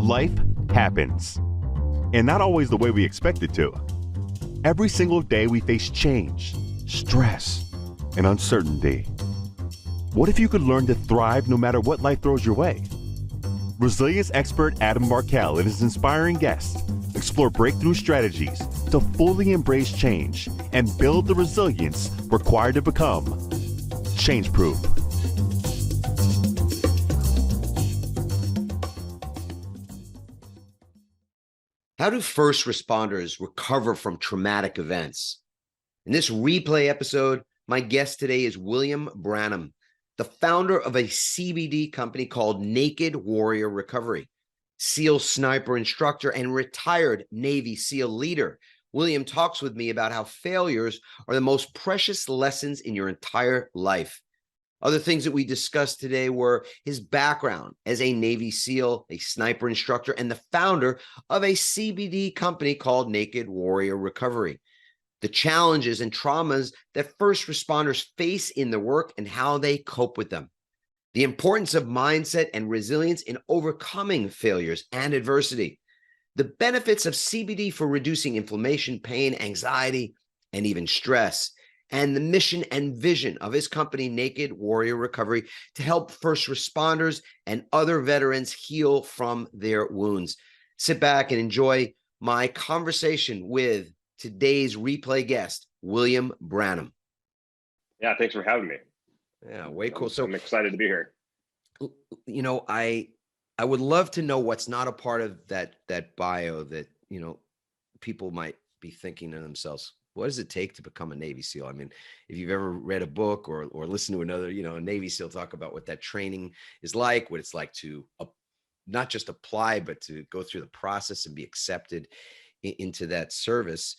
Life happens, and not always the way we expect it to. Every single day we face change, stress, and uncertainty. What if you could learn to thrive no matter what life throws your way? Resilience expert Adam Markell and his inspiring guests explore breakthrough strategies to fully embrace change and build the resilience required to become change-proof. How do first responders recover from traumatic events? In this replay episode, my guest today is William Branum, the founder of a CBD company called Naked Warrior Recovery, SEAL sniper instructor, and retired Navy SEAL leader. William talks with me about how failures are the most precious lessons in your entire life. Other things that we discussed today were his background as a Navy SEAL, a sniper instructor, and the founder of a CBD company called Naked Warrior Recovery. The challenges and traumas that first responders face in their work and how they cope with them. The importance of mindset and resilience in overcoming failures and adversity. The benefits of CBD for reducing inflammation, pain, anxiety, and even stress. And the mission and vision of his company, Naked Warrior Recovery, to help first responders and other veterans heal from their wounds. Sit back and enjoy my conversation with today's replay guest, William Branum. Yeah, thanks for having me. Yeah, way cool. So I'm excited to be here. You know, I would love to know what's not a part of that bio that, you know, people might be thinking to themselves, what does it take to become a Navy SEAL? I mean, if you've ever read a book or listened to another, you know, a Navy SEAL talk about what that training is like, what it's like to not just apply, but to go through the process and be accepted into that service,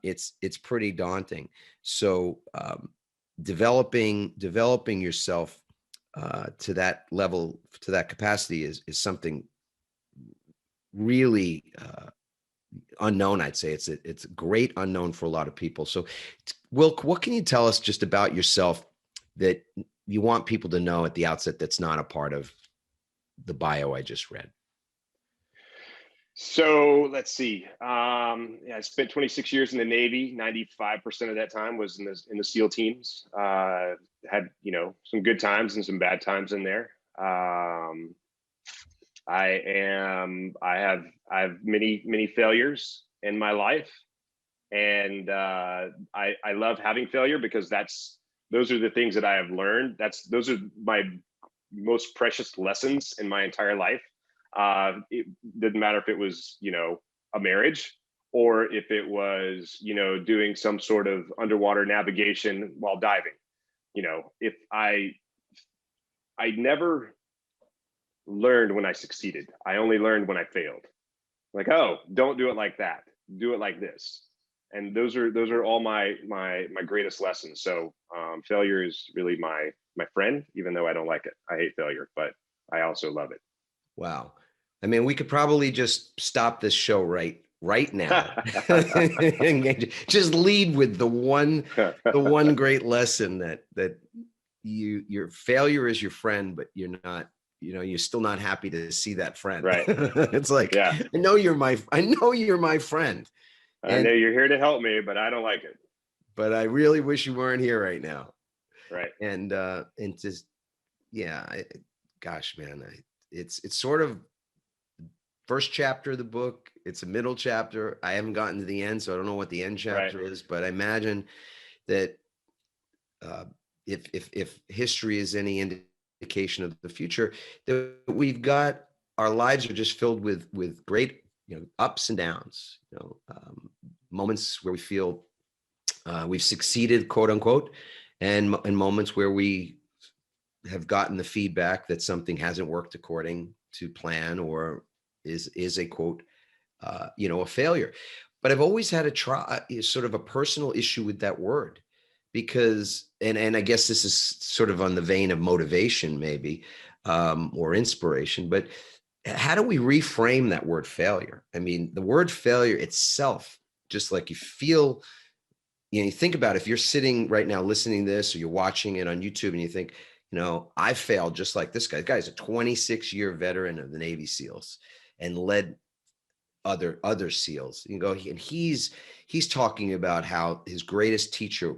it's pretty daunting. So developing yourself to that level, to that capacity is something really unknown. I'd say it's a great unknown for a lot of people. So, Will, what can you tell us just about yourself that you want people to know at the outset that's not a part of the bio I just read? So let's see. I spent 26 years in the Navy. 95% of that time was in the SEAL teams. Had, you know, some good times and some bad times in there. I have many failures in my life, and I love having failure because those are the things that I have learned. Those are my most precious lessons in my entire life. It didn't matter if it was, you know, a marriage or if it was, you know, doing some sort of underwater navigation while diving. You know, if I never learned when I succeeded. I only learned when I failed. Like, oh, don't do it like that. Do it like this. And those are all my greatest lessons. So failure is really my friend, even though I don't like it. I hate failure, but I also love it. Wow. I mean, we could probably just stop this show right now. Just lead with the one great lesson that your failure is your friend, but you're not, you know, you're still not happy to see that friend. Right. It's like, yeah. I know you're my friend. I know you're here to help me, but I don't like it. But I really wish you weren't here right now. Right. And just, yeah, gosh, man, it's sort of first chapter of the book. It's a middle chapter. I haven't gotten to the end, so I don't know what the end chapter is, but I imagine that if history is any indication of the future, that we've got, our lives are just filled with great, you know, ups and downs, you know, moments where we feel we've succeeded, quote unquote, and moments where we have gotten the feedback that something hasn't worked according to plan or is a quote, you know, a failure. But I've always had sort of a personal issue with that word, because, and I guess this is sort of on the vein of motivation maybe, or inspiration, but how do we reframe that word failure? I mean, the word failure itself, just like you feel, you know, you think about if you're sitting right now listening to this, or you're watching it on YouTube and you think, you know, I failed just like this guy. This guy's a 26-year veteran of the Navy SEALs. and led other SEALs. You go, and he's talking about how his greatest teacher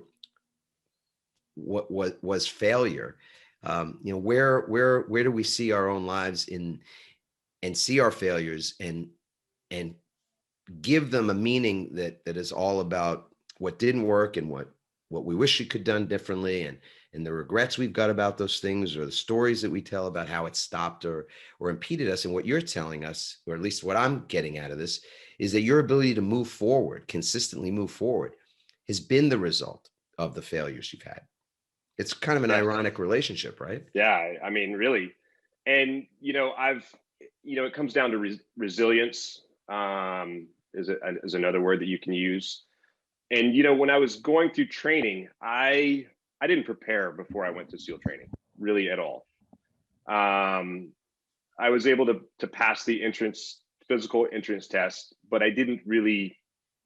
what was failure. You know, where do we see our own lives in, and see our failures, and give them a meaning that is all about what didn't work, and what we wish we could done differently, and the regrets we've got about those things, or the stories that we tell about how it stopped or impeded us. And what you're telling us, or at least what I'm getting out of this, is that your ability to move forward, consistently move forward, has been the result of the failures you've had. It's kind of an Yeah. ironic relationship, right? Yeah, I mean, really. And, you know, it comes down to resilience, is another word that you can use. And, you know, when I was going through training, I didn't prepare before I went to SEAL training, really, at all. I was able to pass the physical entrance test, but I didn't really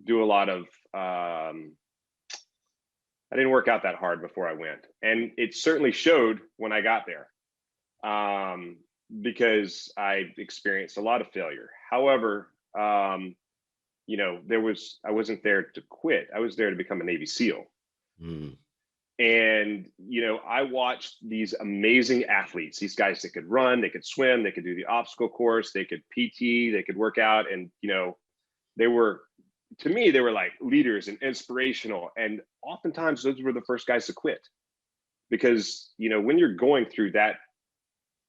do a lot of, I didn't work out that hard before I went. And it certainly showed when I got there, because I experienced a lot of failure. However, you know, I wasn't there to quit. I was there to become a Navy SEAL. Mm. And, you know, I watched these amazing athletes, these guys that could run, they could swim, they could do the obstacle course, they could PT, they could work out. And, you know, to me, they were like leaders and inspirational. And oftentimes those were the first guys to quit, because, you know, when you're going through that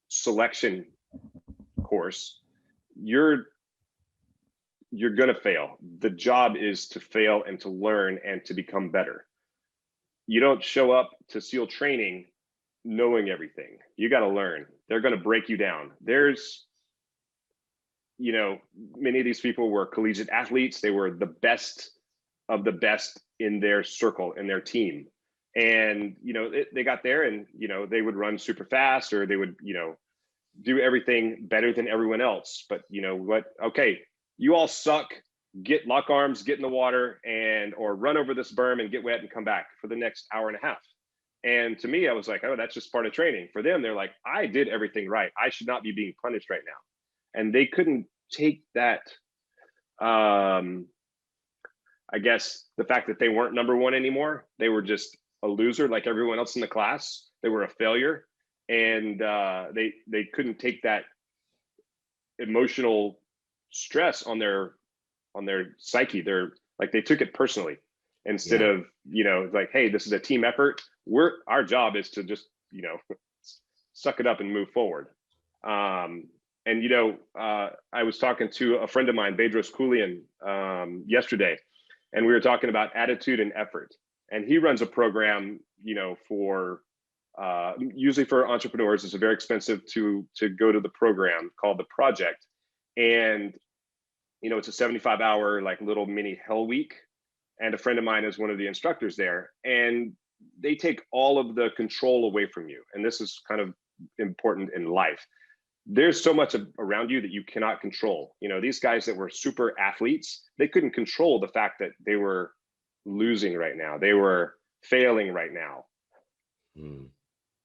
selection course, you're going to fail. The job is to fail and to learn and to become better. You don't show up to SEAL training knowing everything. You got to learn. They're going to break you down. There's, you know, many of these people were collegiate athletes. They were the best of the best in their circle, in their team. And, you know, they got there and, you know, they would run super fast, or they would, you know, do everything better than everyone else. But you know what? Okay, you all suck. Lock arms, get in the water, or run over this berm and get wet and come back for the next hour and a half. And to me, I was like, oh, that's just part of training. For them, they're like, I did everything right. I should not be being punished right now. And they couldn't take that, I guess, the fact that they weren't number one anymore. They were just a loser like everyone else in the class. They were a failure. And they couldn't take that emotional stress on their psyche. They're like, they took it personally, instead of, you know, like, hey, this is a team effort. Our job is to just, you know, suck it up and move forward. And, you know, I was talking to a friend of mine, Bedros Keuilian, yesterday, and we were talking about attitude and effort. And he runs a program, you know, for usually for entrepreneurs. It's very expensive to go to the program called The Project. And, you know, it's a 75-hour like little mini hell week. And a friend of mine is one of the instructors there, and they take all of the control away from you. And this is kind of important in life. There's so much around you that you cannot control. You know, these guys that were super athletes, they couldn't control the fact that they were losing right now. They were failing right now. Mm.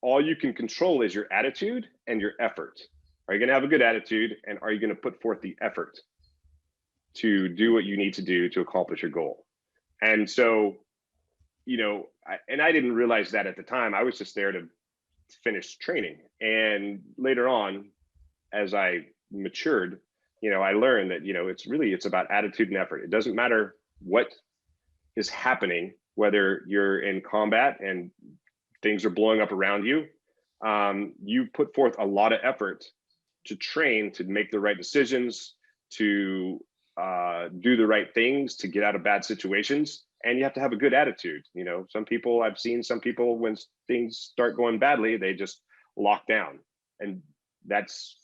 All you can control is your attitude and your effort. Are you going to have a good attitude, and are you going to put forth the effort to do what you need to do to accomplish your goal? And so, you know, I didn't realize that at the time. I was just there to finish training. And later on, as I matured, you know, I learned that, you know, it's about attitude and effort. It doesn't matter what is happening, whether you're in combat and things are blowing up around you. You put forth a lot of effort to train, to make the right decisions, to do the right things, to get out of bad situations. And you have to have a good attitude. You know, I've seen some people, when things start going badly, they just lock down. And that's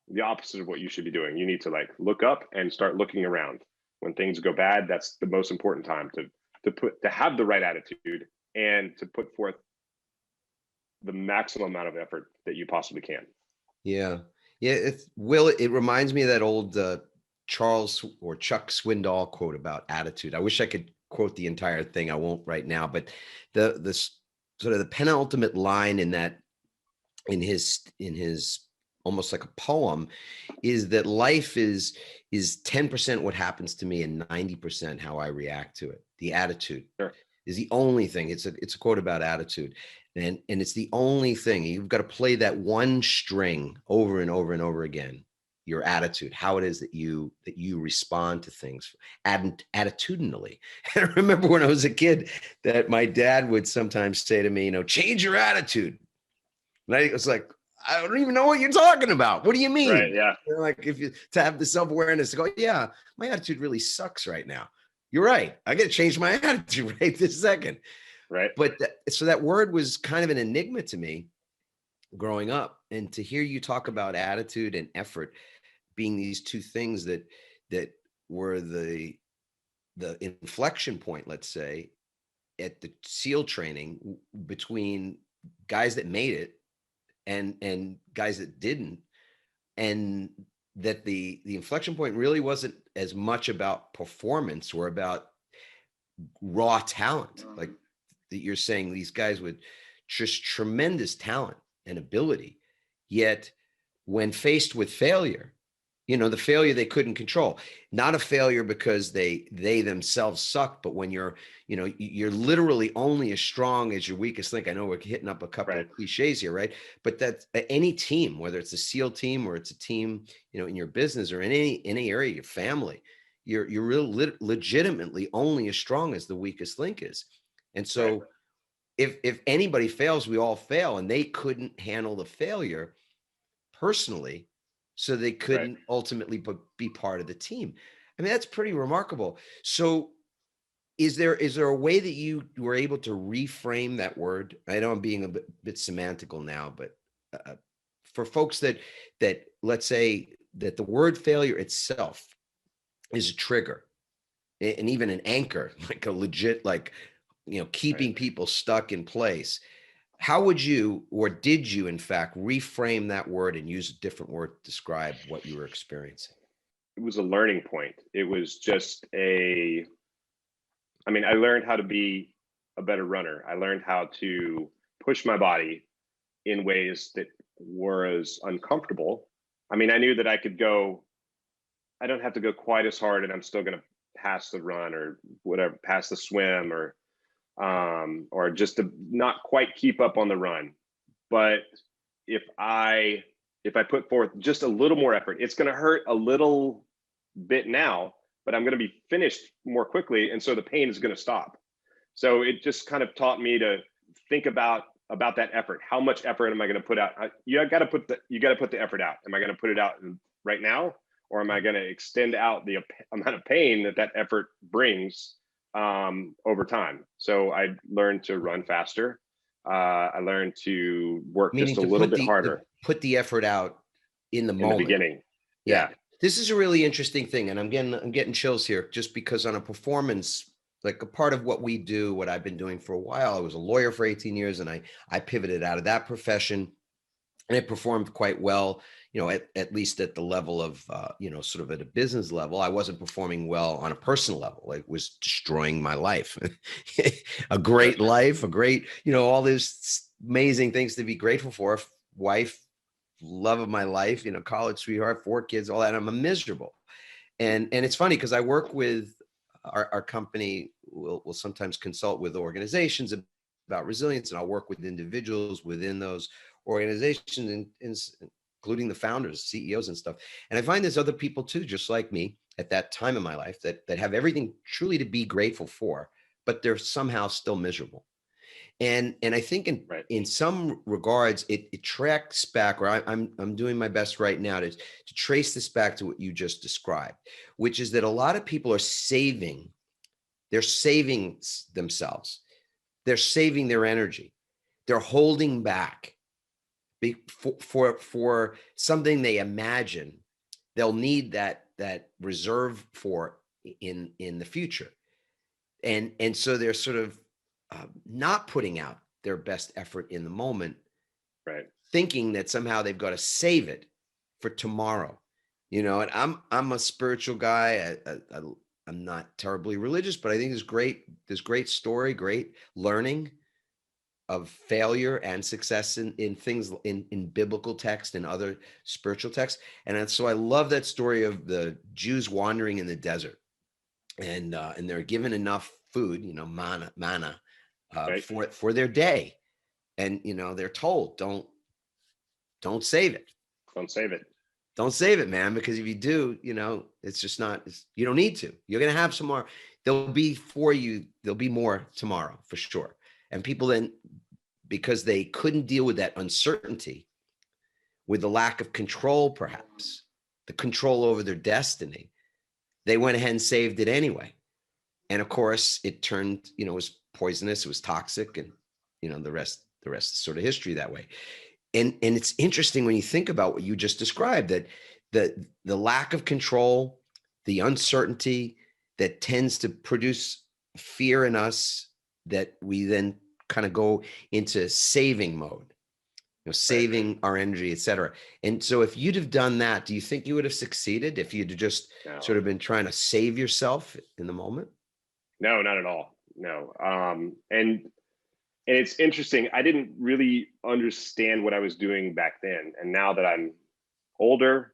the opposite of what you should be doing. You need to like look up and start looking around. When things go bad, that's the most important time to have the right attitude and to put forth the maximum amount of effort that you possibly can. Yeah. Yeah. It reminds me of that old Charles or Chuck Swindoll quote about attitude. I wish I could quote the entire thing. I won't right now, but the sort of the penultimate line in his almost like a poem, is that life is 10% what happens to me and 90% how I react to it. The attitude Sure. is the only thing. It's a quote about attitude. And it's the only thing. You've got to play that one string over and over and over again. Your attitude, how it is that you respond to things attitudinally. And I remember when I was a kid that my dad would sometimes say to me, change your attitude. And I was like, I don't even know what you're talking about. What do you mean? Right. Yeah. Like to have the self-awareness to go, yeah, my attitude really sucks right now. You're right. I got to change my attitude right this second. Right. But so that word was kind of an enigma to me growing up. And to hear you talk about attitude and effort being these two things that were the inflection point, let's say, at the SEAL training between guys that made it and guys that didn't, and that the inflection point really wasn't as much about performance or about raw talent, like that you're saying these guys with just tremendous talent and ability, yet when faced with failure, the failure they couldn't control, not a failure because they themselves suck, but when you're literally only as strong as your weakest link. I know we're hitting up a couple of cliches here, right? But that's any team, whether it's a SEAL team or it's a team, in your business or in any area, your family, you're legitimately only as strong as the weakest link is. And so if anybody fails, we all fail, and they couldn't handle the failure personally, so they couldn't ultimately be part of the team. I mean, that's pretty remarkable. So is there a way that you were able to reframe that word? I know I'm being a bit semantical now, but for folks that let's say that the word failure itself is a trigger and even an anchor, like a legit, keeping people stuck in place. How would you, or did you in fact reframe that word and use a different word to describe what you were experiencing? It was a learning point. It was just I learned how to be a better runner. I learned how to push my body in ways that were as uncomfortable. I knew that I don't have to go quite as hard and I'm still going to pass the run or whatever, pass the swim or just to not quite keep up on the run. But if I put forth just a little more effort, it's going to hurt a little bit now, but I'm going to be finished more quickly. And so the pain is going to stop. So it just kind of taught me to think about that effort. How much effort am I going to put out? You got to put the effort out. Am I going to put it out right now? Or am I going to extend out the amount of pain that effort brings over time? So I learned to run faster. I learned to work just a little bit harder. Put the effort out in the moment. In the beginning. Yeah. This is a really interesting thing. And I'm getting chills here just because on a performance, like a part of what we do, what I've been doing for a while, I was a lawyer for 18 years and I pivoted out of that profession and it performed quite well, at least at the level of, sort of at a business level. I wasn't performing well on a personal level. It was destroying my life, a great life, all these amazing things to be grateful for. Wife, love of my life, college sweetheart, 4 kids, all that. I'm miserable. And it's funny because I work with our company will sometimes consult with organizations about resilience, and I'll work with individuals within those organizations, including the founders, CEOs and stuff. And I find there's other people too, just like me at that time in my life that have everything truly to be grateful for, but they're somehow still miserable. And I think in some regards, it tracks back, or I'm doing my best right now to trace this back to what you just described, which is that a lot of people are saving themselves. They're saving their energy. They're holding back for something they imagine they'll need that reserve for in the future. And so they're sort of not putting out their best effort in the moment, thinking that somehow they've got to save it for tomorrow. And I'm a spiritual guy. I'm not terribly religious, but I think there's great story, great learning of failure and success in things in biblical text and other spiritual texts. And so I love that story of the Jews wandering in the desert, and they're given enough food, manna Right. for their day. And they're told, don't save it. Don't save it. Don't save it, man, because if you do, it's just not, you don't need to. You're going to have some more. There'll be more tomorrow for sure. And people then, because they couldn't deal with that uncertainty, with the lack of control, perhaps the control over their destiny, they went ahead and saved it anyway. And of course it turned, it was poisonous, it was toxic, and the rest is sort of history that way. And it's interesting when you think about what you just described, that the lack of control, the uncertainty that tends to produce fear in us, that we then kind of go into saving mode, saving our energy, et cetera. And so if you'd have done that, do you think you would have succeeded if you'd have just sort of been trying to save yourself in the moment? No, not at all. No. And it's interesting. I didn't really understand what I was doing back then. And now that I'm older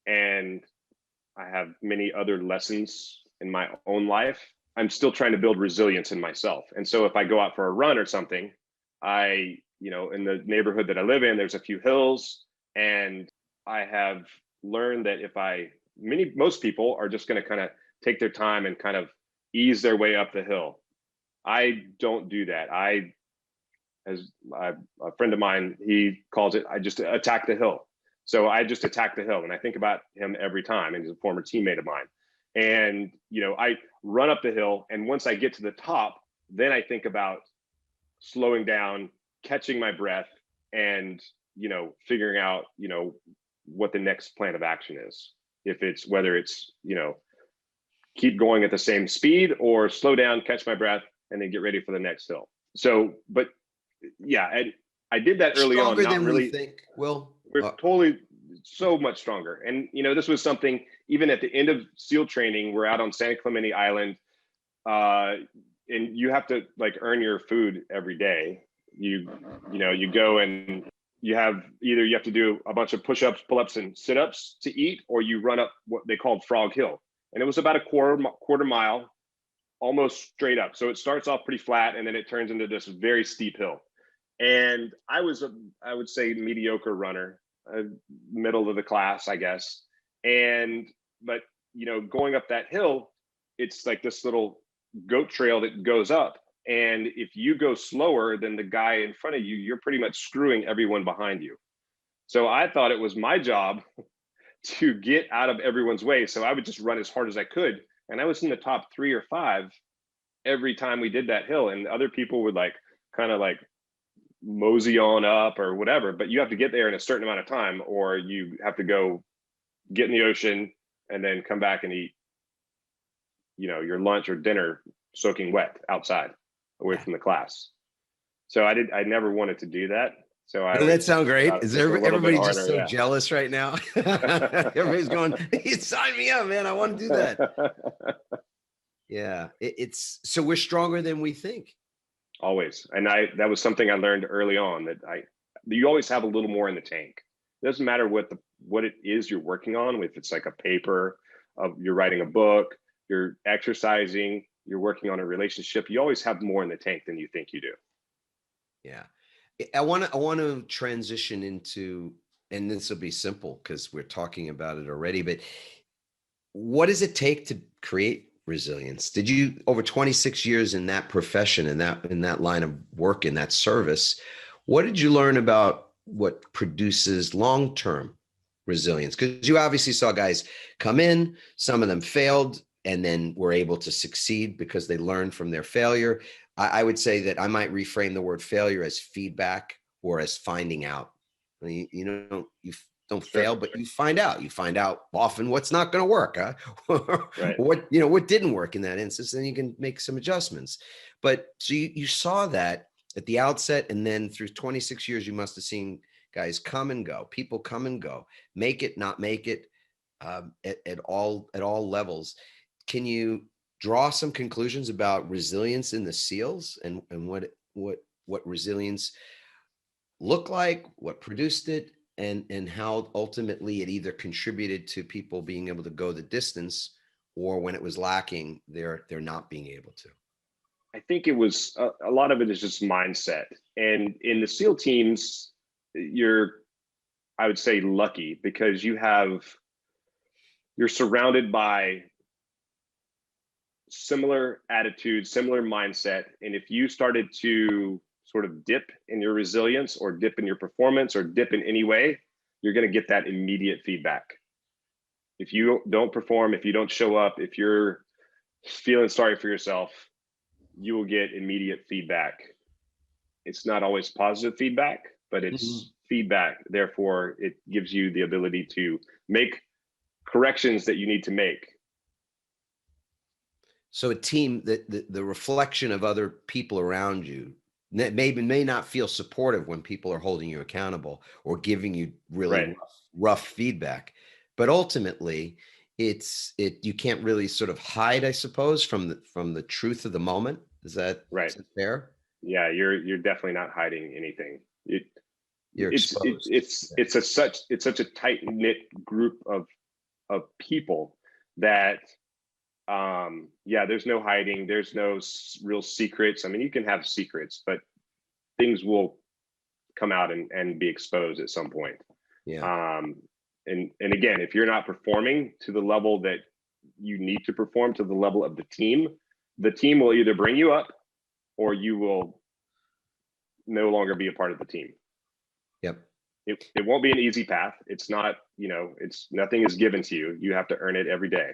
and I have many other lessons in my own life, I'm still trying to build resilience in myself. And so if I go out for a run or something, in the neighborhood that I live in, there's a few hills, and I have learned that most people are just going to kind of take their time and kind of ease their way up the hill. I don't do that. A friend of mine, he calls it, I just attack the hill. So I just attack the hill, and I think about him every time. And he's a former teammate of mine. And, I run up the hill, and once I get to the top, then I think about slowing down, catching my breath, and, figuring out, what the next plan of action is. Whether it's, keep going at the same speed, or slow down, catch my breath, and then get ready for the next hill. So, but yeah, I did that early on. Stronger not than really we think. Well, we're totally so much stronger. And, this was something, even at the end of SEAL training, we're out on San Clemente Island, and you have to earn your food every day. You go and you have to do a bunch of push-ups, pull-ups, and sit-ups to eat, or you run up what they called Frog Hill. And it was about a quarter mile, almost straight up. So it starts off pretty flat, and then it turns into this very steep hill. And I would say, mediocre runner, middle of the class, I guess. But going up that hill, it's like this little goat trail that goes up. And if you go slower than the guy in front of you, you're pretty much screwing everyone behind you. So I thought it was my job to get out of everyone's way. So I would just run as hard as I could. And I was in the top 3 or 5 every time we did that hill. And other people would kind of mosey on up or whatever, but you have to get there in a certain amount of time, or you have to go get in the ocean and then come back and eat, your lunch or dinner soaking wet outside, away from the class. So I never wanted to do that. So doesn't that sound great? Is everybody just harder, so jealous right now? Everybody's going, sign me up, man. I want to do that. Yeah. It's so we're stronger than we think. Always. And that was something I learned early on, that you always have a little more in the tank. It doesn't matter what it is you're working on. If it's like a paper, you're writing a book, you're exercising, you're working on a relationship, you always have more in the tank than you think you do. Yeah. I want to transition into, and this will be simple because we're talking about it already, but what does it take to create resilience? Did you, over 26 years in that profession, in that line of work, in that service, what did you learn about what produces long-term resilience? Because you obviously saw guys come in, some of them failed, and then were able to succeed because they learned from their failure. I would say that I might reframe the word failure as feedback, or as finding out. You don't fail, but you find out. You find out often what's not going to work, huh? Right. what didn't work in that instance, then you can make some adjustments. But so you saw that at the outset, and then through 26 years, you must have seen guys come and go, people come and go, make it, not make it, at all levels. Can you draw some conclusions about resilience in the SEALs and what what resilience looked like, what produced it, and how ultimately it either contributed to people being able to go the distance, or when it was lacking, they're not being able to. I think it was a lot of it is just mindset. And in the SEAL teams, I would say, lucky because you're surrounded by similar attitudes, similar mindset. And if you started to sort of dip in your resilience or dip in your performance or dip in any way, you're going to get that immediate feedback. If you don't perform, if you don't show up, if you're feeling sorry for yourself, you will get immediate feedback. It's not always positive feedback, but it's feedback. Therefore, it gives you the ability to make corrections that you need to make. So a team, the reflection of other people around you may not feel supportive when people are holding you accountable or giving you really rough feedback, but ultimately you can't really sort of hide, I suppose, from the truth of the moment. Is that fair? Yeah, you're definitely not hiding anything. You're exposed. It's such a tight knit group of people that there's no hiding, there's no real secrets. I mean, you can have secrets, but things will come out and be exposed at some point. And again, if you're not performing to the level that you need to perform, to the level of the team will either bring you up or you will no longer be a part of the team. Yep. It won't be an easy path. It's not, nothing is given to you. You have to earn it every day.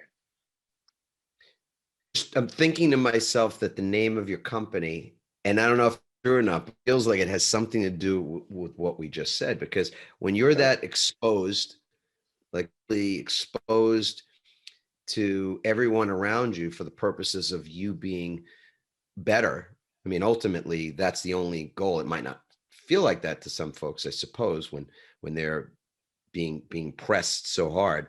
I'm thinking to myself that the name of your company, and I don't know if it's true or not, but it feels like it has something to do with what we just said, because when you're that exposed, like exposed to everyone around you for the purposes of you being better, I mean, ultimately, that's the only goal. It might not feel like that to some folks, I suppose, when they're being pressed so hard,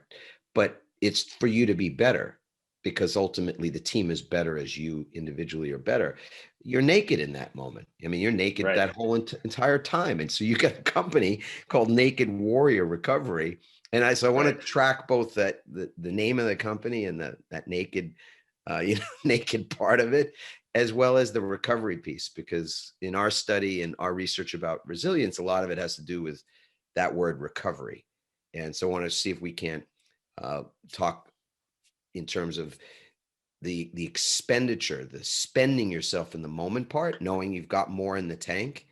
but it's for you to be better, because ultimately the team is better as you individually are better. You're naked in that moment. I mean, you're naked that whole entire time. And so you got a company called Naked Warrior Recovery. And I want to track both the name of the company and that naked, naked part of it, as well as the recovery piece, because in our study and our research about resilience, a lot of it has to do with that word recovery. And so I want to see if we can talk in terms of the expenditure, the spending yourself in the moment part, knowing you've got more in the tank,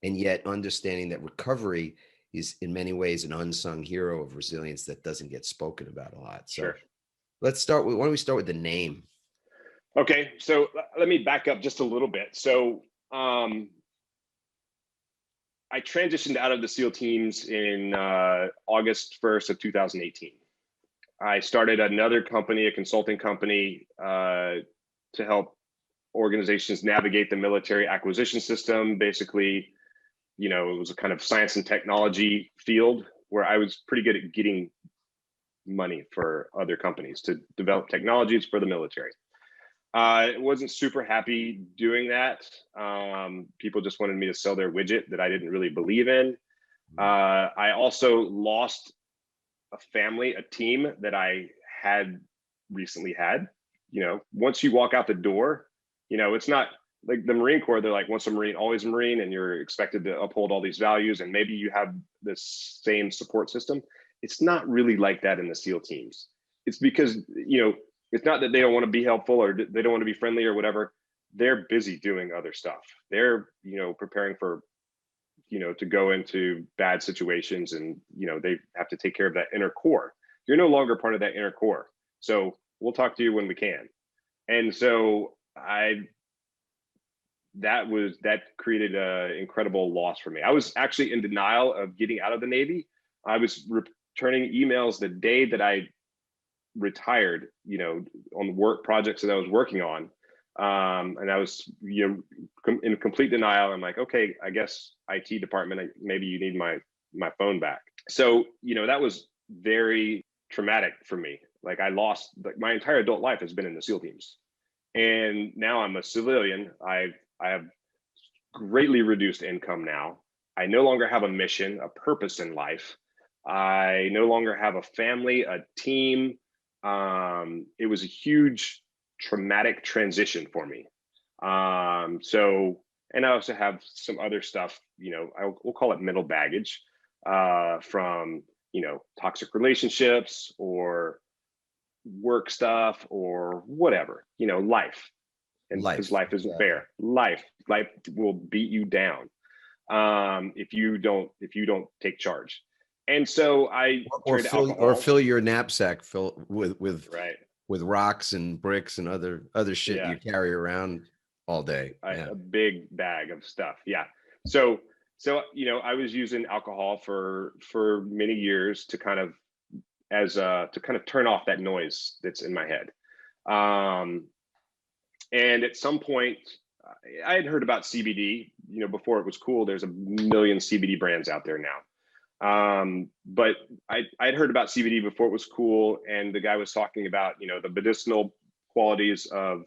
and yet understanding that recovery is in many ways an unsung hero of resilience that doesn't get spoken about a lot. So let's start with, why don't we start with the name? Okay, so let me back up just a little bit. So I transitioned out of the SEAL teams in August 1st of 2018. I started another company, a consulting company, to help organizations navigate the military acquisition system. Basically, it was a kind of science and technology field where I was pretty good at getting money for other companies to develop technologies for the military. I wasn't super happy doing that. People just wanted me to sell their widget that I didn't really believe in. I also lost a family, a team that I had recently had. Once you walk out the door, it's not like the Marine Corps. They're like, once a Marine, always a Marine, and you're expected to uphold all these values, and maybe you have the same support system. It's not really like that in the SEAL teams. It's because, it's not that they don't want to be helpful or they don't want to be friendly or whatever. They're busy doing other stuff. They're, preparing for, to go into bad situations, and, they have to take care of that inner core. You're no longer part of that inner core. So we'll talk to you when we can. And so that created an incredible loss for me. I was actually in denial of getting out of the Navy. I was returning emails the day that I retired, on work projects that I was working on. And I was, in complete denial. I'm like, okay, I guess IT department, maybe you need my phone back. So, that was very traumatic for me. Like, I lost, my entire adult life has been in the SEAL teams. And now I'm a civilian. I have greatly reduced income now. I no longer have a mission, a purpose in life. I no longer have a family, a team. It was a huge traumatic transition for me. And I also have some other stuff, we'll call it mental baggage, from, toxic relationships or work stuff or whatever, life. And because life isn't fair. Life will beat you down, if you don't take charge. And so I turned to alcohol. Or fill your knapsack with right, with rocks and bricks and other shit you carry around all day. A big bag of stuff. Yeah. So I was using alcohol for many years to kind of turn off that noise that's in my head. And at some point, I had heard about CBD, before it was cool. There's a million CBD brands out there now. But I'd heard about CBD before it was cool. And the guy was talking about, the medicinal qualities of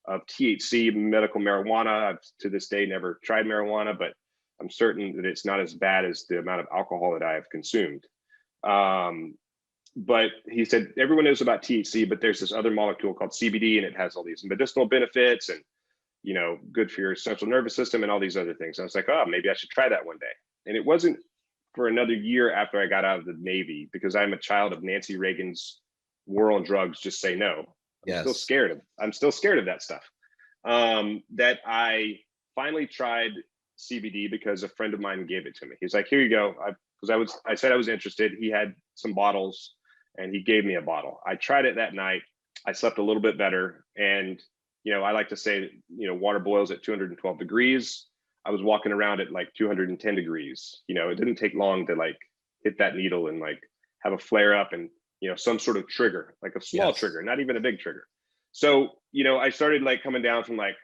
THC, medical marijuana. I've to this day never tried marijuana, but I'm certain that it's not as bad as the amount of alcohol that I have consumed. But he said, everyone knows about THC, but there's this other molecule called CBD, and it has all these medicinal benefits and, good for your central nervous system and all these other things. And I was like, oh, maybe I should try that one day. And it wasn't for another year after I got out of the Navy, because I'm a child of Nancy Reagan's war on drugs, just say no. I'm still scared of that stuff. That I finally tried CBD because a friend of mine gave it to me. He's like, here you go. I said I was interested. He had some bottles and he gave me a bottle. I tried it that night. I slept a little bit better. And, I like to say, water boils at 212 degrees. I was walking around at like 210 degrees. It didn't take long to like hit that needle and like have a flare up and, some sort of trigger, like a small trigger, not even a big trigger. So, I started like coming down from like,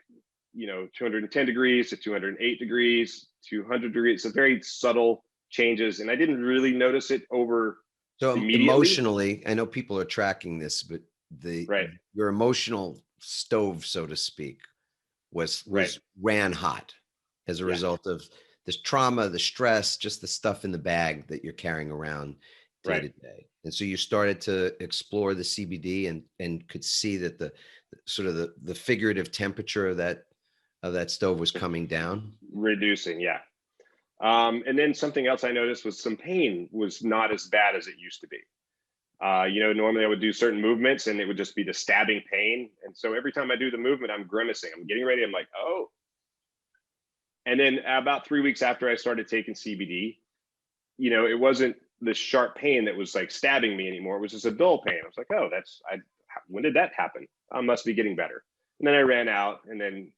210 degrees to 208 degrees, 200 degrees. It's a very subtle changes. And I didn't really notice it over. So emotionally, I know people are tracking this, but your emotional stove, so to speak, was ran hot as a result of this trauma, the stress, just the stuff in the bag that you're carrying around day to day. And so you started to explore the CBD and could see that the sort of the figurative temperature of that stove was coming down, reducing. Yeah. And then something else I noticed was some pain was not as bad as it used to be. Normally I would do certain movements and it would just be the stabbing pain. And so every time I do the movement, I'm grimacing, I'm getting ready. I'm like, oh. And then about 3 weeks after I started taking CBD, it wasn't the sharp pain that was like stabbing me anymore. It was just a dull pain. I was like, oh, when did that happen? I must be getting better. And then I ran out and then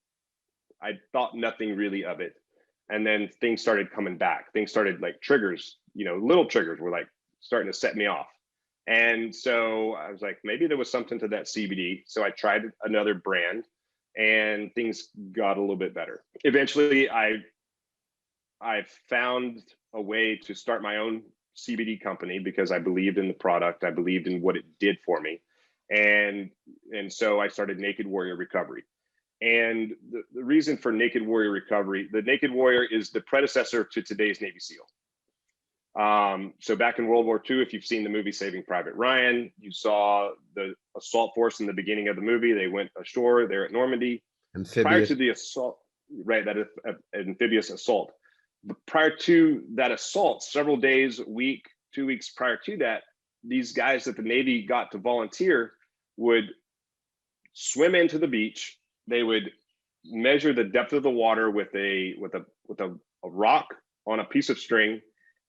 I thought nothing really of it. And then things started coming back. Things started like triggers, little triggers were like starting to set me off. And so I was like, maybe there was something to that CBD. So I tried another brand and things got a little bit better. Eventually I found a way to start my own CBD company because I believed in the product. I believed in what it did for me. And so I started Naked Warrior Recovery. And the reason for Naked Warrior Recovery, the Naked Warrior is the predecessor to today's Navy SEAL. So back in World War II, if you've seen the movie Saving Private Ryan, you saw the assault force in the beginning of the movie. They went ashore there at Normandy. Prior to the assault, that amphibious assault. But prior to that assault, several days, a week, 2 weeks prior to that, these guys that the Navy got to volunteer would swim into the beach. They would measure the depth of the water with a rock on a piece of string,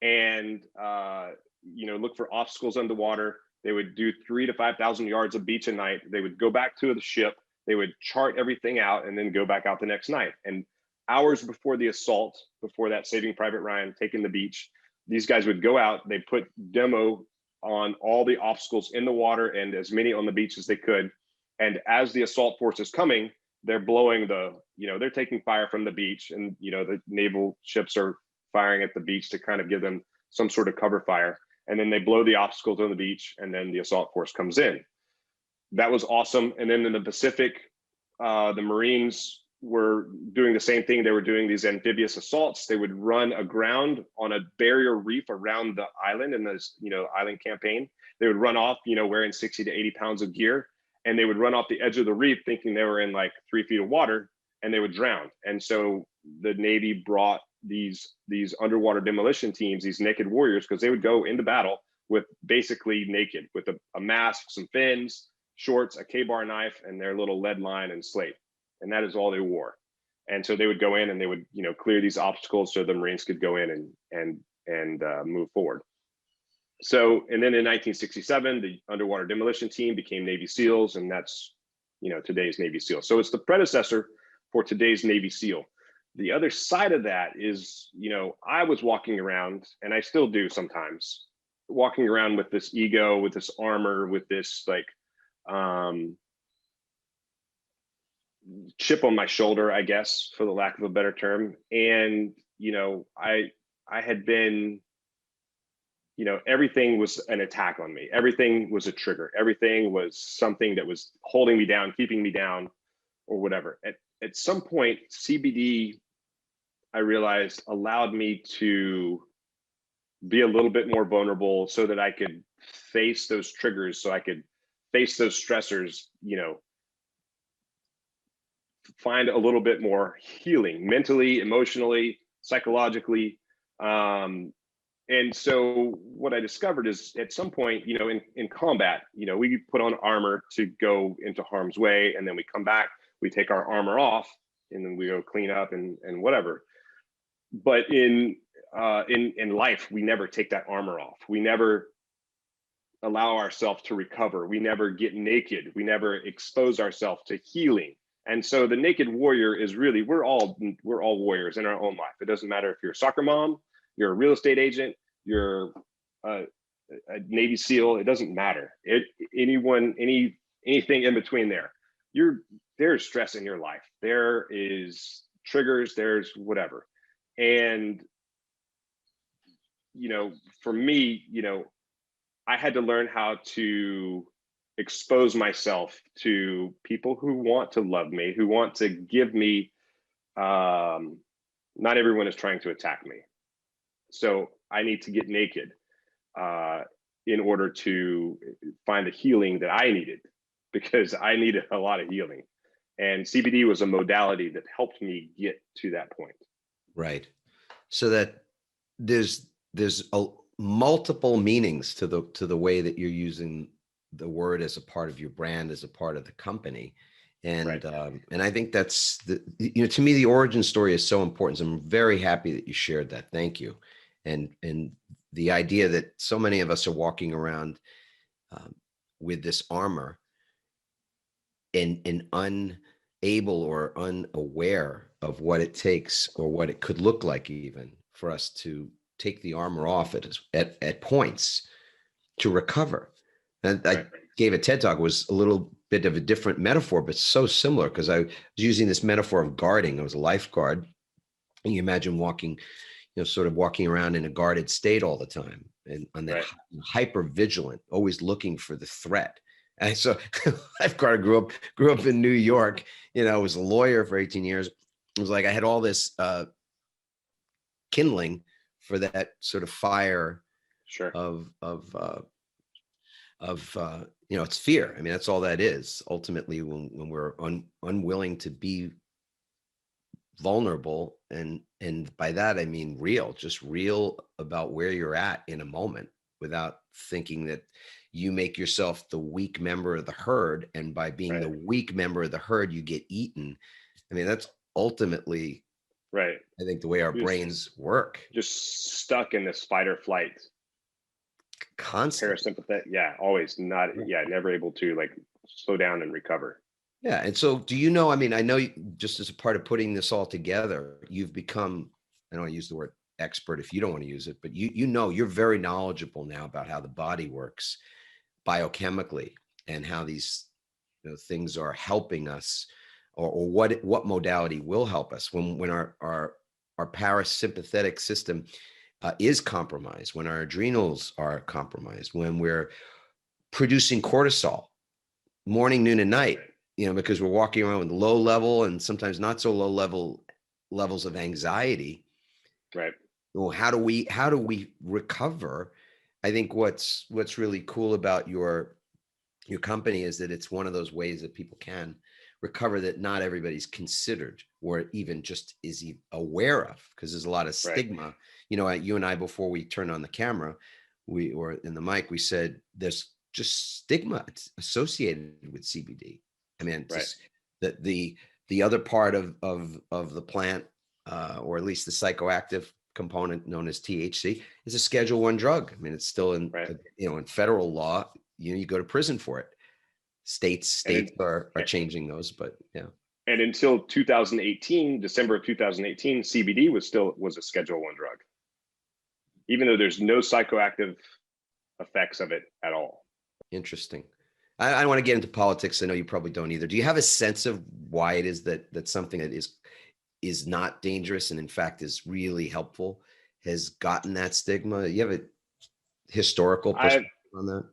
and look for obstacles underwater. They would do 3,000 to 5,000 yards of beach a night. They would go back to the ship. They would chart everything out and then go back out the next night. And hours before the assault, before that Saving Private Ryan taking the beach, these guys would go out. They put demo on all the obstacles in the water and as many on the beach as they could. And as the assault force is coming, they're blowing they're taking fire from the beach, and the naval ships are firing at the beach to kind of give them some sort of cover fire. And then they blow the obstacles on the beach, and then the assault force comes in. That was awesome. And then in the Pacific, the Marines were doing the same thing. They were doing these amphibious assaults. They would run aground on a barrier reef around the island in this, island campaign. They would run off, wearing 60 to 80 pounds of gear, and they would run off the edge of the reef thinking they were in like 3 feet of water, and they would drown. And so the Navy brought these underwater demolition teams, these naked warriors, because they would go into battle with basically naked, with a mask, some fins, shorts, a K-bar knife, and their little lead line and slate. And that is all they wore. And so they would go in and they would, clear these obstacles so the Marines could go in and move forward. So, and then in 1967, the underwater demolition team became Navy SEALs, and that's, today's Navy SEAL. So it's the predecessor for today's Navy SEAL. The other side of that is, I was walking around, and I still do sometimes, walking around with this ego, with this armor, with this like chip on my shoulder, I guess, for the lack of a better term. And, I had been, everything was an attack on me. Everything was a trigger. Everything was something that was holding me down, keeping me down, or whatever. At some point, CBD, I realized, allowed me to be a little bit more vulnerable so that I could face those triggers, so I could face those stressors, find a little bit more healing mentally, emotionally, psychologically. And so what I discovered is, at some point, in combat, we put on armor to go into harm's way, and then we come back, we take our armor off, and then we go clean up and whatever. But in life, we never take that armor off. We never allow ourselves to recover. We never get naked. We never expose ourselves to healing. And so the naked warrior is really, we're all warriors in our own life. It doesn't matter if you're a soccer mom, you're a real estate agent, you're a Navy SEAL, it doesn't matter. Anything in between there. There's stress in your life. There is triggers, there's whatever. And, for me, I had to learn how to expose myself to people who want to love me, who want to give me, not everyone is trying to attack me. So I need to get naked in order to find the healing that I needed, because I needed a lot of healing. And CBD was a modality that helped me get to that point. Right. So that there's multiple meanings to the way that you're using the word as a part of your brand, as a part of the company. And Right. And I think that's to me, the origin story is so important. So I'm very happy that you shared that. Thank you. And the idea that so many of us are walking around with this armor and unable or unaware of what it takes, or what it could look like, even for us to take the armor off at points to recover. And I gave a TED talk. It was a little bit of a different metaphor, but so similar, because I was using this metaphor of guarding. I was a lifeguard, and you imagine walking, sort of walking around in a guarded state all the time, and on that hyper vigilant, always looking for the threat. And so lifeguard grew up in New York, was a lawyer for 18 years. It was like I had all this kindling for that sort of fire of it's fear. I mean, that's all that is ultimately, when we're unwilling to be vulnerable, and by that I mean just real about where you're at in a moment, without thinking that you make yourself the weak member of the herd, and by being the weak member of the herd, you get eaten. I mean, that's ultimately, I think, the way our brains work. Just stuck in this fight or flight. Constant. Parasympathetic. Always not. Never able to like slow down and recover. Yeah. And so I mean, I know just as a part of putting this all together, you've become, I don't want to use the word expert if you don't want to use it, but you're very knowledgeable now about how the body works biochemically, and how these things are helping us, or what modality will help us when our parasympathetic system is compromised, when our adrenals are compromised, when we're producing cortisol morning, noon, and night, because we're walking around with low level and sometimes not so low levels of anxiety. Right. Well, how do we recover? I think what's really cool about your company is that it's one of those ways that people can recover that not everybody's considered or even just is aware of, because there's a lot of stigma. Right. You and I, before we turned on the camera, or in the mic, we said there's just stigma associated with CBD. I mean, just that the other part of the plant, or at least the psychoactive component known as THC, is a Schedule I drug. I mean, it's still in in federal law. You go to prison for it. States are changing those, but yeah. And until 2018, December of 2018, CBD was a Schedule I drug, even though there's no psychoactive effects of it at all. Interesting. I don't want to get into politics. I know you probably don't either. Do you have a sense of why it is that something that is not dangerous and in fact is really helpful has gotten that stigma? You have a historical perspective on that?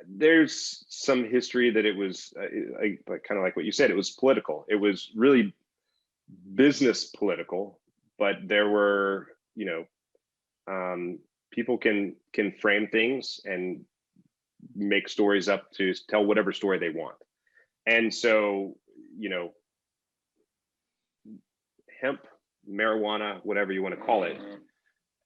There's some history that it was kind of like what you said. It was political. It was really business political, but there were, people can frame things and make stories up to tell whatever story they want. And so, hemp, marijuana, whatever you want to call it,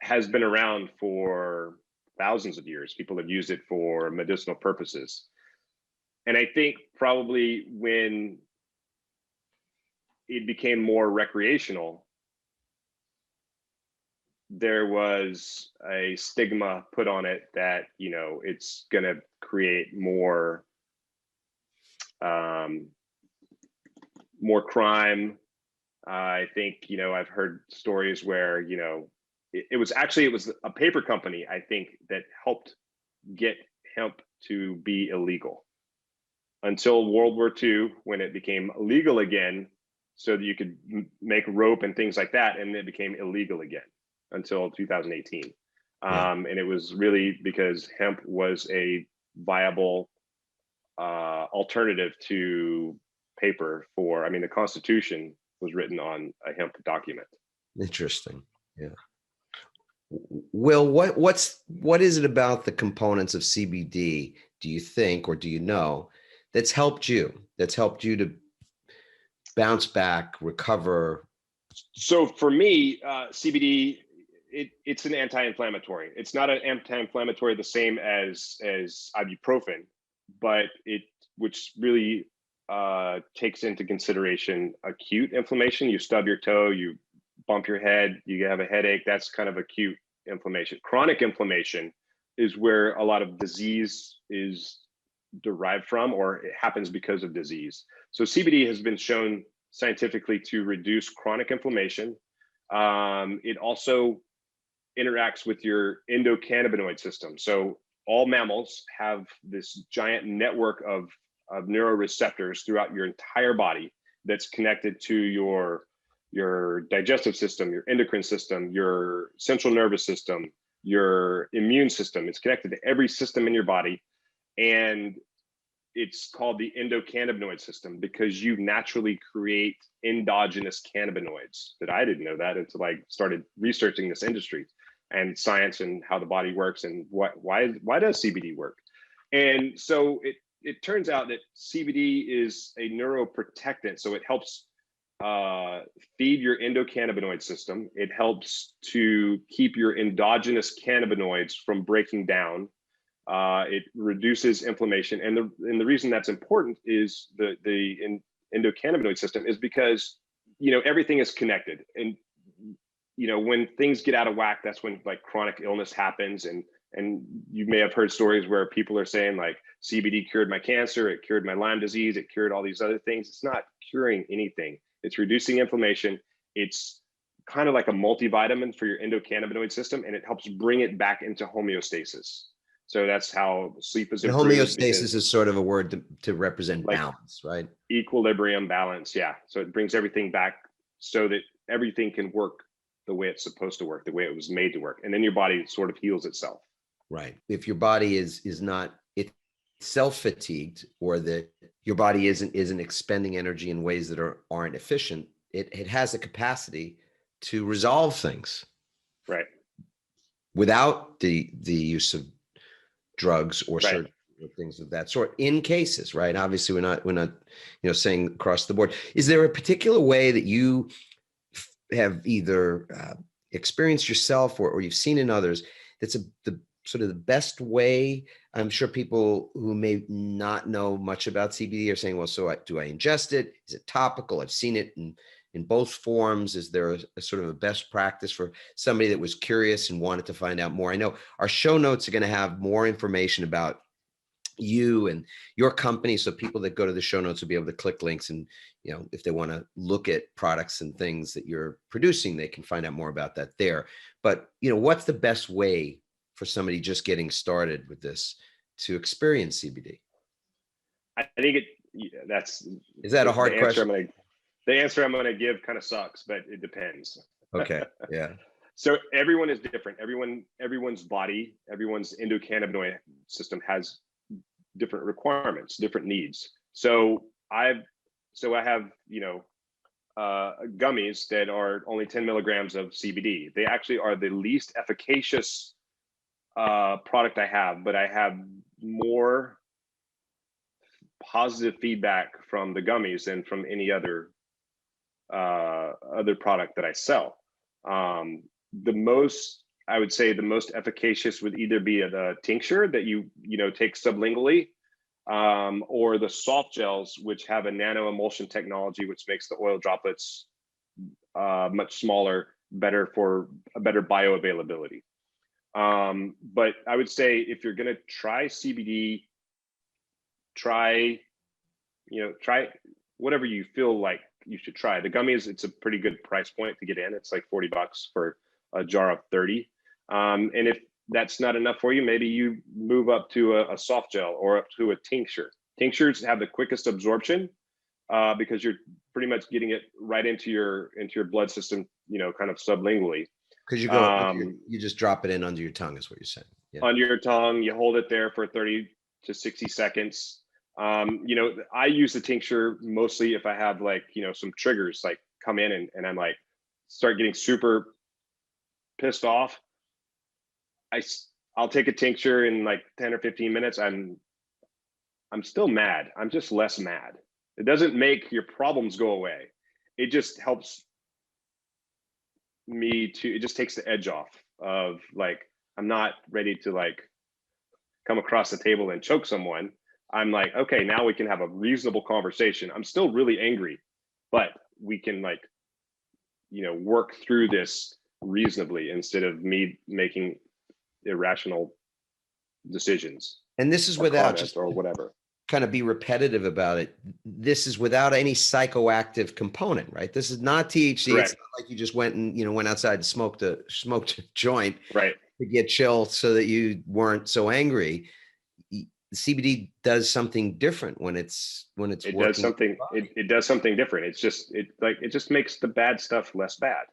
has been around for thousands of years. People have used it for medicinal purposes. And I think probably when it became more recreational, there was a stigma put on it that, it's going to create more crime. I think, I've heard stories where, it was a paper company, I think, that helped get hemp to be illegal until World War II, when it became legal again, so that you could make rope and things like that, and it became illegal again until 2018. And it was really because hemp was a viable alternative to paper the Constitution was written on a hemp document. Interesting. Yeah. Will, what is it about the components of CBD, do you think, or do you know, that's helped you to bounce back, recover? So for me, CBD, it's an anti-inflammatory. It's not an anti-inflammatory the same as ibuprofen, but which really takes into consideration acute inflammation. You stub your toe, you bump your head, you have a headache. That's kind of acute inflammation. Chronic inflammation is where a lot of disease is derived from, or it happens because of disease. So CBD has been shown scientifically to reduce chronic inflammation. It also interacts with your endocannabinoid system. So all mammals have this giant network of neuroreceptors throughout your entire body that's connected to your digestive system, your endocrine system, your central nervous system, your immune system. It's connected to every system in your body. And it's called the endocannabinoid system because you naturally create endogenous cannabinoids. That I didn't know that until I started researching this industry and science and how the body works and why does CBD work. And so it turns out that CBD is a neuroprotectant. So it helps feed your endocannabinoid system. It helps to keep your endogenous cannabinoids from breaking down. It reduces inflammation. And the reason that's important is the endocannabinoid system is because, everything is connected. And, when things get out of whack, that's when like chronic illness happens. And you may have heard stories where people are saying like CBD cured my cancer, it cured my Lyme disease, it cured all these other things. It's not curing anything. It's reducing inflammation. It's kind of like a multivitamin for your endocannabinoid system, and it helps bring it back into homeostasis. So that's how sleep is improved. And homeostasis is sort of a word to represent like balance, right? Equilibrium, balance, yeah. So it brings everything back so that everything can work the way it's supposed to work, the way it was made to work. And then your body sort of heals itself. Right. If your body is not itself fatigued, or that your body isn't expending energy in ways that aren't efficient, it has a capacity to resolve things Right. without the use of drugs or Right. certain things of that sort in cases, right? Obviously, we're not saying across the board. Is there a particular way that you have either experienced yourself or you've seen in others that's the sort of the best way? I'm sure people who may not know much about CBD are saying, well, so do I ingest it? Is it topical? I've seen it in both forms. Is there a sort of a best practice for somebody that was curious and wanted to find out more? I know our show notes are going to have more information about you and your company, so people that go to the show notes will be able to click links, and if they want to look at products and things that you're producing, they can find out more about that there. But what's the best way for somebody just getting started with this to experience CBD? I think is that a hard question? The answer I'm going to give kind of sucks, but it depends. Okay. Yeah. So everyone is different. Everyone's body, everyone's endocannabinoid system has different requirements, different needs. So I have gummies that are only 10 milligrams of CBD. They actually are the least efficacious product I have, but I have more positive feedback from the gummies than from any other product that I sell. I would say the most efficacious would either be the tincture that you take sublingually, or the soft gels, which have a nano emulsion technology, which makes the oil droplets much smaller, better for a better bioavailability. But I would say if you're going to try CBD, try whatever you feel like you should try. The gummies, it's a pretty good price point to get in. It's like $40 for a jar of 30. And if that's not enough for you, maybe you move up to a soft gel or up to a tincture. Tinctures have the quickest absorption because you're pretty much getting it right into your blood system, kind of sublingually. Because you just drop it in under your tongue, is what you're saying. Yeah. Under your tongue, you hold it there for 30 to 60 seconds. I use the tincture mostly if I have some triggers like come in and I'm like start getting super pissed off. I'll take a tincture in like 10 or 15 minutes. I'm still mad. I'm just less mad. It doesn't make your problems go away. It just helps me it just takes the edge off of I'm not ready to come across the table and choke someone. I'm like, okay, now we can have a reasonable conversation. I'm still really angry, but we can work through this reasonably instead of me making irrational decisions. And this is without just or whatever. Kind of be repetitive about it. This is without any psychoactive component, right? This is not THC. Correct. It's not like you just went and went outside and smoked a joint, right, to get chill so that you weren't so angry. CBD does something different when it's it does something it does something different. It's just it just makes the bad stuff less bad.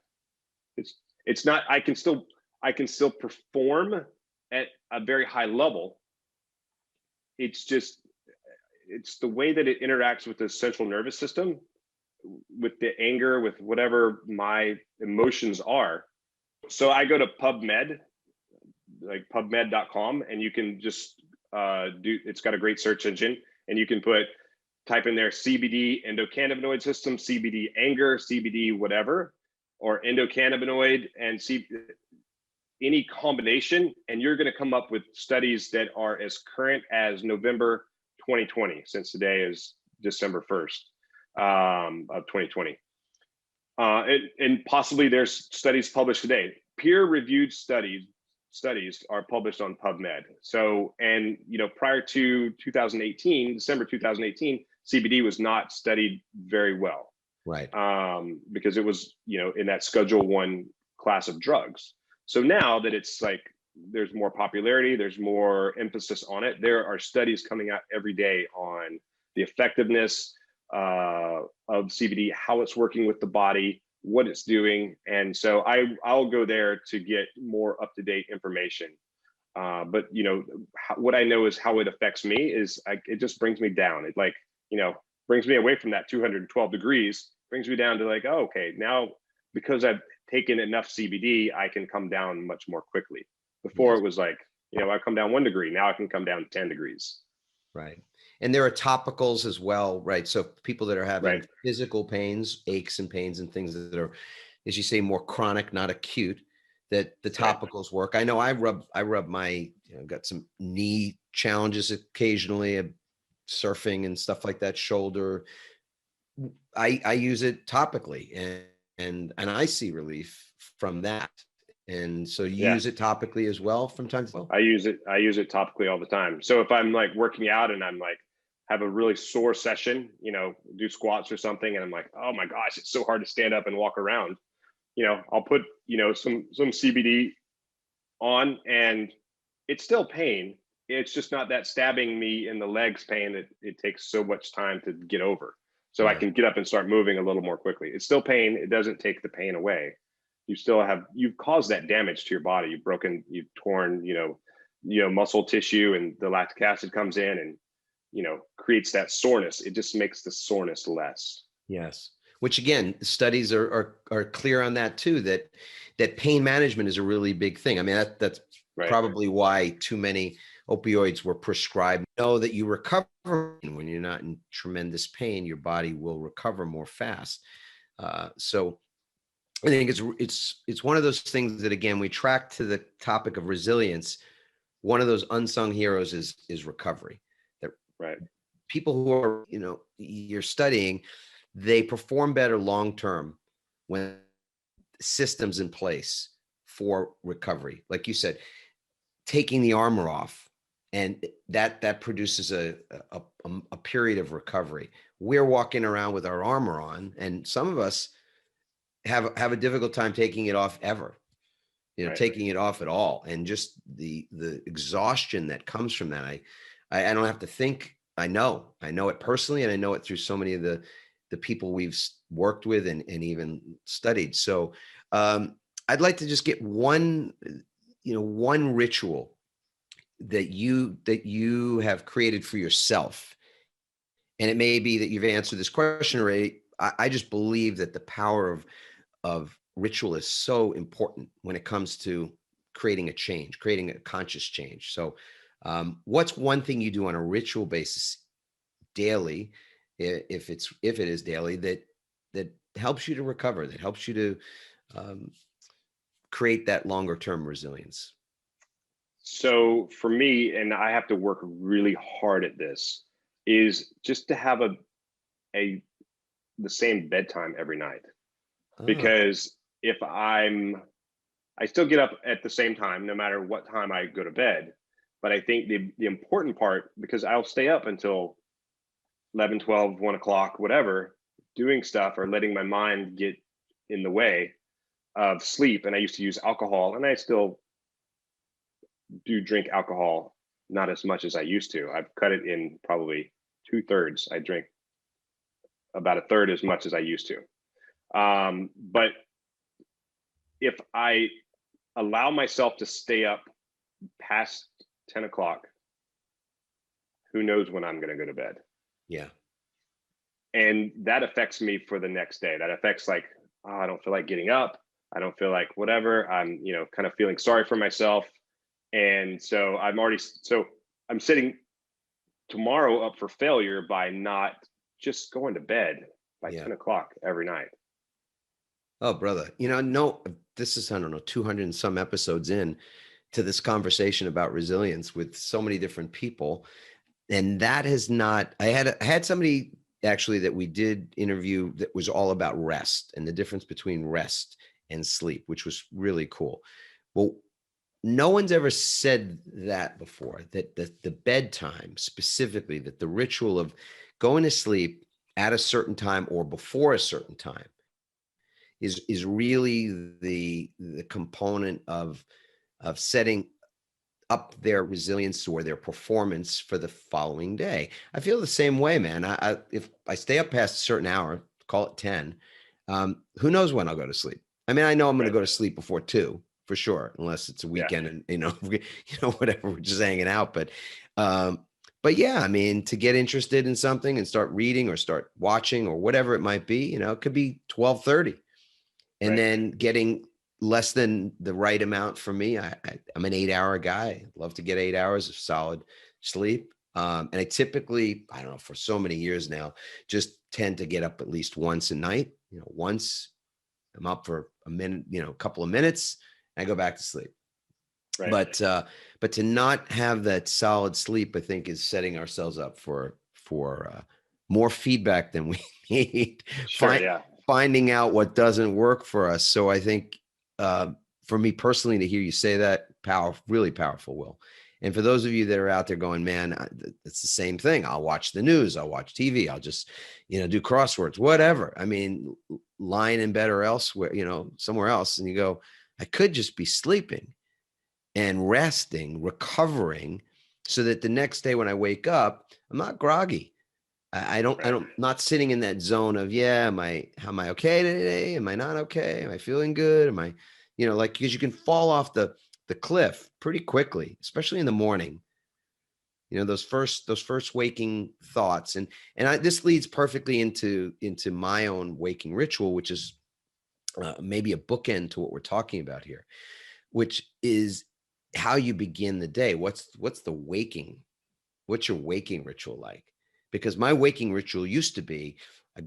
It's not I can still perform at a very high level. It's the way that it interacts with the central nervous system, with the anger, with whatever my emotions are. So I go to PubMed, like pubmed.com, and you can just it's got a great search engine, and you can type in there CBD endocannabinoid system, CBD anger, CBD whatever, or endocannabinoid, and any combination, and you're going to come up with studies that are as current as November 2020, since today is December 1st of 2020. And possibly there's studies published today. Peer-reviewed studies are published on PubMed. So, and prior to 2018, December 2018, CBD was not studied very well, right? Because it was in that Schedule 1 class of drugs. So now that it's there's more popularity, there's more emphasis on it. There are studies coming out every day on the effectiveness of CBD, how it's working with the body, what it's doing. And so I'll go there to get more up-to-date information. But what I know is how it affects me is it just brings me down. It brings me away from that 212 degrees, brings me down to like, oh, okay, now because I've taken enough CBD, I can come down much more quickly. Before it was like, I come down 1 degree. Now I can come down 10 degrees. Right. And there are topicals as well, right? So people that are having physical pains, aches and pains and things that are, as you say, more chronic, not acute, that the topicals work. I know I rub my, got some knee challenges occasionally, surfing and stuff like that, shoulder. I use it topically and I see relief from that. And so you use it topically as well from time to time? I use it topically all the time. So if I'm like working out and I'm like, have a really sore session, do squats or something, and I'm like, oh my gosh, it's so hard to stand up and walk around. I'll put, some CBD on, and it's still pain. It's just not that stabbing me in the legs pain that it takes so much time to get over. So I can get up and start moving a little more quickly. It's still pain. It doesn't take the pain away. You've caused that damage to your body. You've torn, muscle tissue, and the lactic acid comes in and, creates that soreness. It just makes the soreness less. Yes. Which again, studies are clear on that too, that pain management is a really big thing. I mean, that's probably why too many opioids were prescribed. Know that you recover when you're not in tremendous pain, your body will recover more fast. So I think it's one of those things that, again, we track to the topic of resilience. One of those unsung heroes is recovery. That people who are, you're studying, they perform better long-term when systems in place for recovery. Like you said, taking the armor off, and that produces a period of recovery. We're walking around with our armor on, and some of us have a difficult time taking it off ever, taking it off at all. And just the exhaustion that comes from that. I don't have to think. I know it personally, and I know it through so many of the people we've worked with and even studied. So I'd like to just get one ritual that you have created for yourself. And it may be that you've answered this question already. I just believe that the power of ritual is so important when it comes to creating a change, creating a conscious change. So what's one thing you do on a ritual basis daily, if it is daily, that helps you to recover, that helps you to create that longer term resilience? So for me, and I have to work really hard at this, is just to have the same bedtime every night. Because if I still get up at the same time, no matter what time I go to bed. But I think the important part, because I'll stay up until 11, 12, 1 o'clock, whatever, doing stuff or letting my mind get in the way of sleep. And I used to use alcohol, and I still do drink alcohol, not as much as I used to. I've cut it in probably 2/3. I drink about 1/3 as much as I used to. But if I allow myself to stay up past 10 o'clock, who knows when I'm going to go to bed? Yeah. And that affects me for the next day. That affects like, oh, I don't feel like getting up. I don't feel like whatever. I'm, kind of feeling sorry for myself. And so I'm setting tomorrow up for failure by not just going to bed by 10 o'clock every night. Oh, brother, this is, I don't know, 200 and some episodes in to this conversation about resilience with so many different people. And that has not, I had somebody actually that we did interview that was all about rest and the difference between rest and sleep, which was really cool. Well, no one's ever said that before, that the bedtime specifically, that the ritual of going to sleep at a certain time or before a certain time is really the component of setting up their resilience or their performance for the following day. I feel the same way, man. If I stay up past a certain hour, call it 10, who knows when I'll go to sleep? I mean, I know I'm going to go to sleep before 2 for sure, unless it's a weekend and, whatever, we're just hanging out. But But yeah, I mean, to get interested in something and start reading or start watching or whatever it might be, you know, it could be 12:30, and Right. then getting less than the right amount for me. I'm an 8-hour guy. I love to get 8 hours of solid sleep. And I typically, I don't know, for so many years now, just tend to get up at least once a night. You know, once I'm up for a minute, you know, a couple of minutes, and I go back to sleep. Right. But to not have that solid sleep, I think, is setting ourselves up for more feedback than we need. Sure. Yeah. Finding out what doesn't work for us. So I think, for me personally, to hear you say that, really powerful, Will. And for those of you that are out there going, man, it's the same thing. I'll watch the news. I'll watch TV. I'll just, you know, do crosswords, whatever. I mean, lying in bed or elsewhere, you know, somewhere else. And you go, I could just be sleeping and resting, recovering, so that the next day when I wake up, I'm not groggy. I'm not sitting in that zone of, yeah, am I okay today? Am I not okay? Am I feeling good? Am I, you know, like, because you can fall off the cliff pretty quickly, especially in the morning. You know, those first waking thoughts. This leads perfectly into my own waking ritual, which is maybe a bookend to what we're talking about here, which is how you begin the day. What's your waking ritual like? Because my waking ritual used to be, I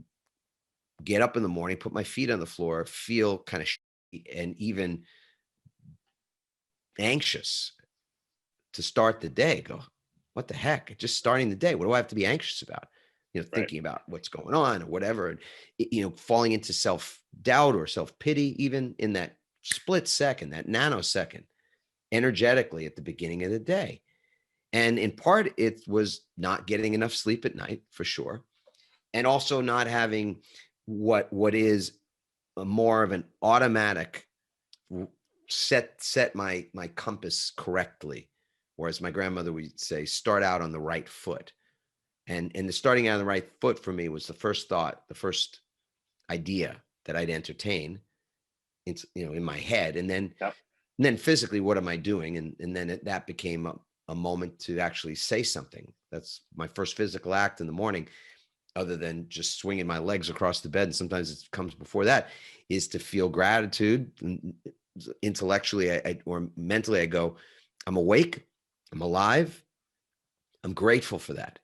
get up in the morning, put my feet on the floor, feel kind of and even anxious to start the day. Go, what the heck? Just starting the day. What do I have to be anxious about? You know, thinking about what's going on or whatever, and, you know, falling into self-doubt or self-pity, even in that split second, that nanosecond, energetically at the beginning of the day. And in part, it was not getting enough sleep at night, for sure. And also not having what is more of an automatic set my compass correctly. Whereas my grandmother would say, start out on the right foot. And the starting out on the right foot for me was the first thought, the first idea that I'd entertain, in my head. And then physically, what am I doing? And then that became a moment to actually say something. That's my first physical act in the morning, other than just swinging my legs across the bed. And sometimes it comes before that, is to feel gratitude. Intellectually, or mentally, I go, I'm awake, I'm alive, I'm grateful for that.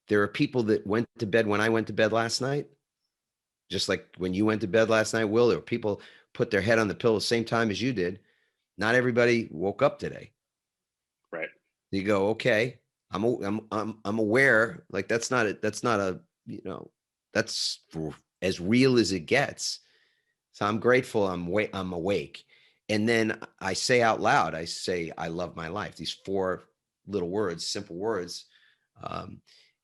There are people that went to bed when I went to bed last night, just like when you went to bed last night, Will. There were people put their head on the pillow the same time as you did. Not everybody woke up today. Right. You go, okay, I'm aware. Like, that's not a, you know, that's as real as it gets. So I'm grateful. I'm awake. And then I say out loud, I say, I love my life. These 4 little words, simple words.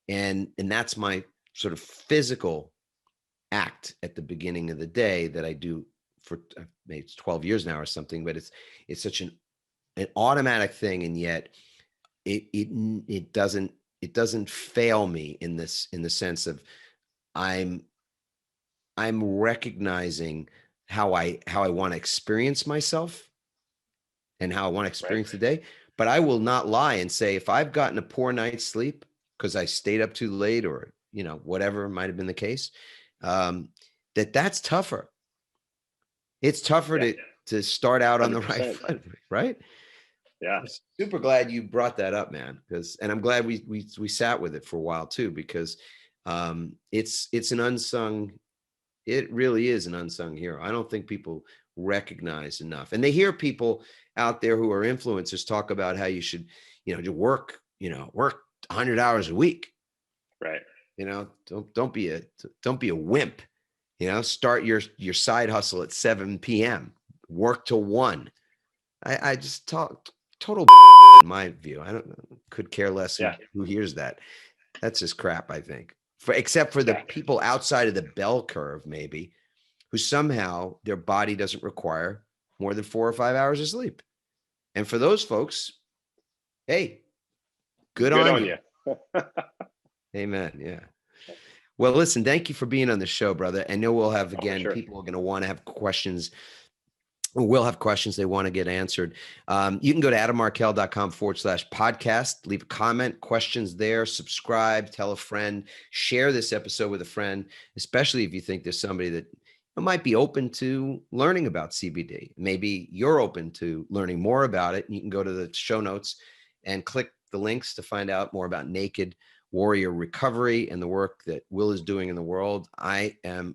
And that's my sort of physical act at the beginning of the day that I do for maybe it's 12 years now or something, but it's such an automatic thing. And yet it doesn't fail me in the sense of I'm recognizing how I want to experience myself and how I want to experience the day. But I will not lie and say, if I've gotten a poor night's sleep because I stayed up too late, or, you know, whatever might have been the case, that's tougher. It's tougher to start out 100%. On the right foot, right? Yeah. I'm super glad you brought that up, man. And I'm glad we sat with it for a while too, because it's an unsung. It really is an unsung hero. I don't think people recognize enough. And they hear people out there who are influencers talk about how you should, you know, to work 100 hours a week. Right. You know, don't be a wimp. You know, start your side hustle at 7 p.m. Work till 1. I just talk total in my view. I could care less who hears that. That's just crap, I think. Except for the people outside of the bell curve, maybe, who somehow their body doesn't require more than 4 or 5 hours of sleep. And for those folks, hey, good on you. Amen. Yeah. Well, listen, thank you for being on the show, brother. I know we'll have, again, people are going to want to have questions will have questions they want to get answered. You can go to adammarkel.com/podcast, leave a comment, questions there, subscribe, tell a friend, share this episode with a friend, especially if you think there's somebody that might be open to learning about CBD. Maybe you're open to learning more about it. You can go to the show notes and click the links to find out more about Naked Warrior Recovery and the work that Will is doing in the world. I am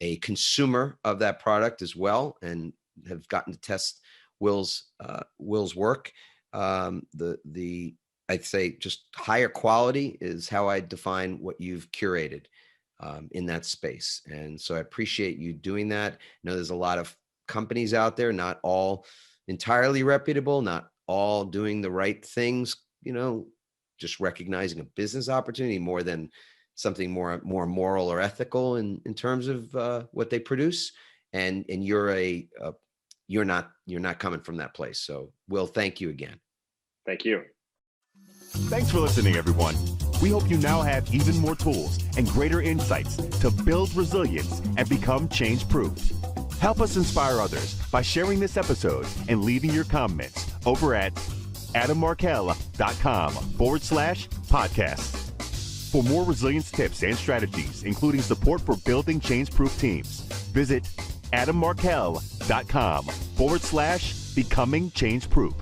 a consumer of that product as well, and have gotten to test Will's work. I'd say just higher quality is how I define what you've curated in that space. And so I appreciate you doing that. I know there's a lot of companies out there, not all entirely reputable, not all doing the right things, just recognizing a business opportunity more than something more moral or ethical in terms of what they produce. And you're not coming from that place. So Will, thank you again. Thank you. Thanks for listening, everyone. We hope you now have even more tools and greater insights to build resilience and become change-proof. Help us inspire others by sharing this episode and leaving your comments over at adammarkel.com/podcast. For more resilience tips and strategies, including support for building change-proof teams, visit adammarkel.com/becoming change-proof.